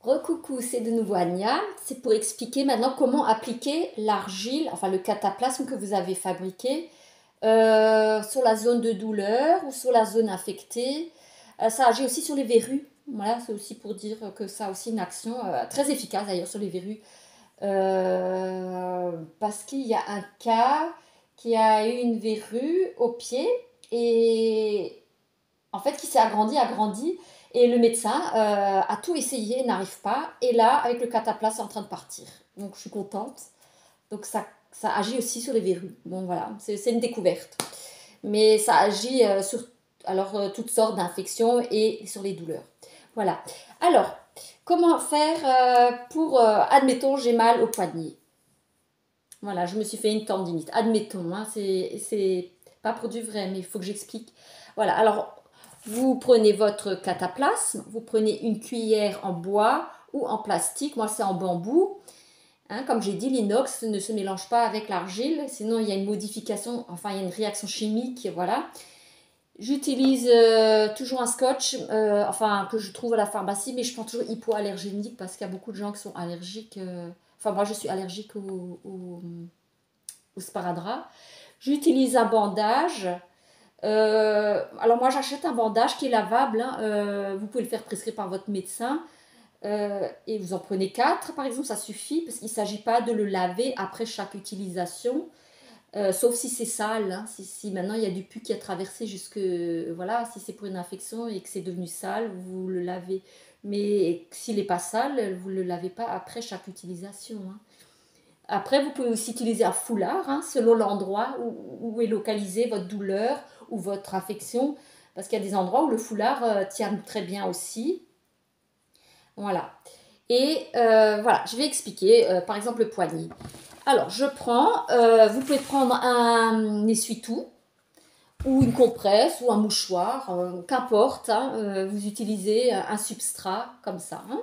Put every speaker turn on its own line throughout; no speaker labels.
Recoucou, c'est de nouveau Anya. C'est pour expliquer maintenant comment appliquer l'argile, enfin le cataplasme que vous avez fabriqué sur la zone de douleur ou sur la zone infectée. Ça agit aussi sur les verrues. Voilà, c'est aussi pour dire que ça a aussi une action très efficace d'ailleurs sur les verrues. Parce qu'il y a un cas qui a eu une verrue au pied et en fait qui s'est agrandi et le médecin a tout essayé, n'arrive pas et là avec le cataplasme c'est en train de partir, donc je suis contente. Donc ça agit aussi sur les verrues, bon voilà, c'est une découverte, mais ça agit sur toutes sortes d'infections et sur les douleurs. Voilà, alors comment faire pour admettons j'ai mal au poignet, voilà, je me suis fait une tendinite, admettons, hein, c'est pas pour du vrai mais il faut que j'explique. Voilà, alors vous prenez votre cataplasme, vous prenez une cuillère en bois ou en plastique, moi c'est en bambou. Hein, comme j'ai dit, l'inox ne se mélange pas avec l'argile, sinon il y a une modification, enfin il y a une réaction chimique, voilà. J'utilise toujours un scotch, enfin que je trouve à la pharmacie, mais je prends toujours hypoallergénique parce qu'il y a beaucoup de gens qui sont allergiques. Enfin moi je suis allergique au sparadrap. J'utilise un bandage. Alors moi j'achète un bandage qui est lavable, hein, vous pouvez le faire prescrire par votre médecin et vous en prenez 4 par exemple, ça suffit parce qu'il ne s'agit pas de le laver après chaque utilisation, sauf si c'est sale, hein, si maintenant il y a du pus qui a traversé jusque, voilà, si c'est pour une infection et que c'est devenu sale, vous le lavez, mais s'il n'est pas sale, vous ne le lavez pas après chaque utilisation, hein. Après, vous pouvez aussi utiliser un foulard, hein, selon l'endroit où est localisée votre douleur ou votre affection. Parce qu'il y a des endroits où le foulard tient très bien aussi. Voilà. Et voilà, je vais expliquer, par exemple, le poignet. Alors, vous pouvez prendre un essuie-tout, ou une compresse, ou un mouchoir, qu'importe, hein, vous utilisez un substrat comme ça, hein.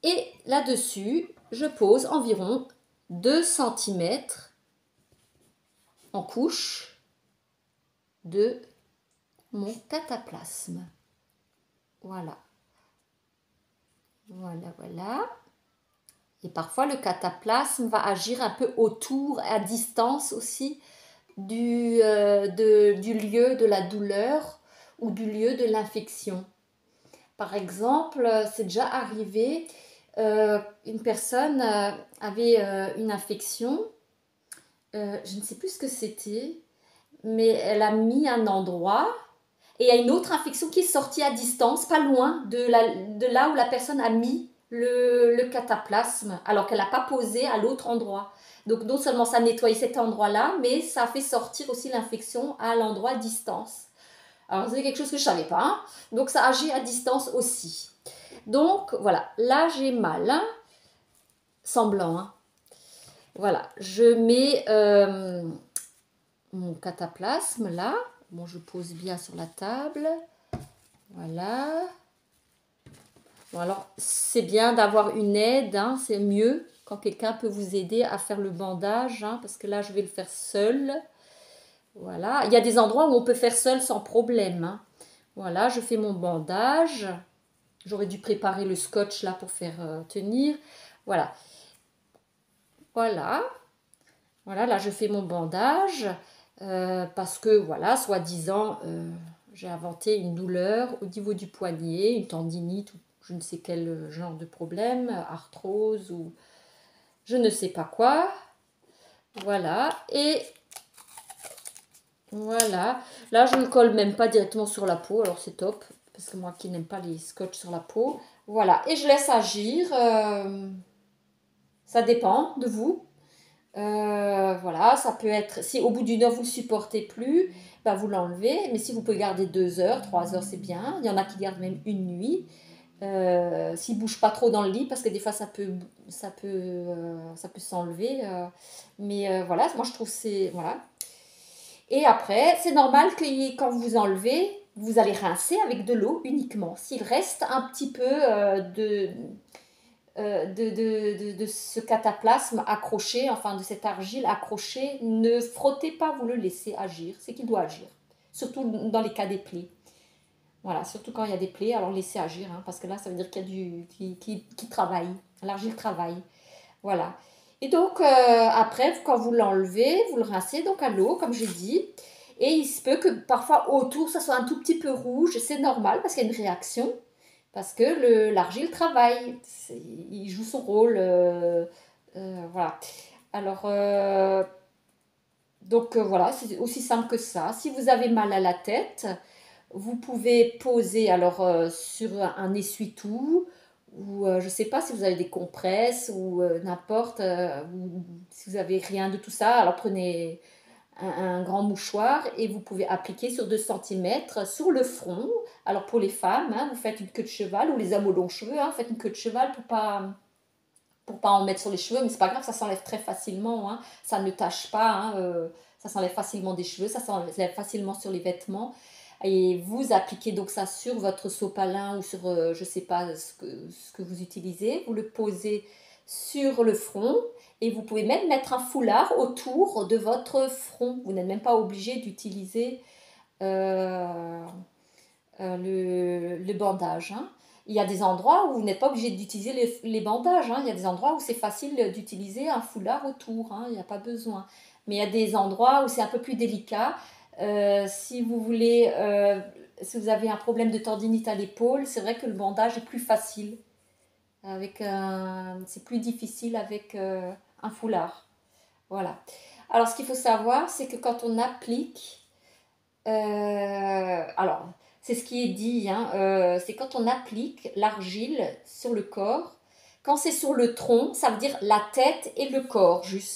Et là-dessus, je pose environ 2 centimètres en couche de mon cataplasme. Voilà. Voilà, voilà. Et parfois, le cataplasme va agir un peu autour, à distance aussi, du lieu de la douleur ou du lieu de l'infection. Par exemple, c'est déjà arrivé, une personne avait une infection, je ne sais plus ce que c'était, mais elle a mis un endroit et il y a une autre infection qui est sortie à distance, pas loin de là où la personne a mis le cataplasme, alors qu'elle n'a pas posé à l'autre endroit. Donc non seulement ça a nettoyé cet endroit-là, mais ça a fait sortir aussi l'infection à l'endroit à distance. Alors c'est quelque chose que je ne savais pas, hein. Donc ça agit à distance aussi. Donc voilà, là j'ai mal, hein, semblant, hein. Voilà, je mets mon cataplasme là. Bon, je pose bien sur la table. Voilà. Bon, alors, c'est bien d'avoir une aide, hein, c'est mieux quand quelqu'un peut vous aider à faire le bandage, hein, parce que là, je vais le faire seul. Voilà. Il y a des endroits où on peut faire seul sans problème, hein. Voilà, je fais mon bandage. J'aurais dû préparer le scotch là pour faire tenir. Voilà. Voilà. Voilà, là, je fais mon bandage. Parce que, voilà, soi-disant, j'ai inventé une douleur au niveau du poignet, une tendinite ou je ne sais quel genre de problème, arthrose ou je ne sais pas quoi. Voilà, et voilà. Là, je ne le colle même pas directement sur la peau, alors c'est top, parce que moi qui n'aime pas les scotch sur la peau. Voilà, et je laisse agir, ça dépend de vous. Voilà, ça peut être, si au bout d'une heure vous ne le supportez plus, bah vous l'enlevez, mais si vous pouvez garder 2 heures, 3 heures, c'est bien. Il y en a qui gardent même une nuit. S'il ne bouge pas trop dans le lit, parce que des fois ça peut s'enlever. Mais voilà, moi je trouve c'est. Voilà. Et après, c'est normal que quand vous enlevez, vous allez rincer avec de l'eau uniquement. S'il reste un petit peu de ce cataplasme accroché, enfin de cette argile accrochée, ne frottez pas, vous le laissez agir, c'est qu'il doit agir, surtout dans les cas des plaies. Voilà, surtout quand il y a des plaies, alors laissez agir, hein, parce que là, ça veut dire qu'il y a qui travaille, l'argile travaille. Voilà. Et donc, après, quand vous l'enlevez, vous le rincez donc à l'eau, comme j'ai dit. Et il se peut que parfois autour, ça soit un tout petit peu rouge. C'est normal parce qu'il y a une réaction. Parce que l'argile travaille. Il joue son rôle. Voilà. Alors, donc voilà, c'est aussi simple que ça. Si vous avez mal à la tête, vous pouvez poser alors sur un essuie-tout ou je ne sais pas si vous avez des compresses ou n'importe, ou si vous avez rien de tout ça, alors prenez un grand mouchoir et vous pouvez appliquer sur 2 centimètres sur le front. Alors pour les femmes, hein, vous faites une queue de cheval ou les hommes aux longs cheveux, hein, faites une queue de cheval pour pas en mettre sur les cheveux, mais c'est pas grave, ça s'enlève très facilement, hein, ça ne tâche pas, hein, ça s'enlève facilement des cheveux, ça s'enlève facilement sur les vêtements. Et vous appliquez donc ça sur votre sopalin ou sur, je ne sais pas ce que vous utilisez, vous le posez sur le front et vous pouvez même mettre un foulard autour de votre front. Vous n'êtes même pas obligé d'utiliser euh, le bandage, hein. Il y a des endroits où vous n'êtes pas obligé d'utiliser les bandages, hein. Il y a des endroits où c'est facile d'utiliser un foulard autour, hein. Il n'y a pas besoin. Mais il y a des endroits où c'est un peu plus délicat. Si vous voulez, si vous avez un problème de tendinite à l'épaule, c'est vrai que le bandage est plus facile. C'est plus difficile avec un foulard. Voilà. Alors, ce qu'il faut savoir, c'est que quand on applique alors, c'est ce qui est dit, hein, c'est quand on applique l'argile sur le corps. Quand c'est sur le tronc, ça veut dire la tête et le corps, juste.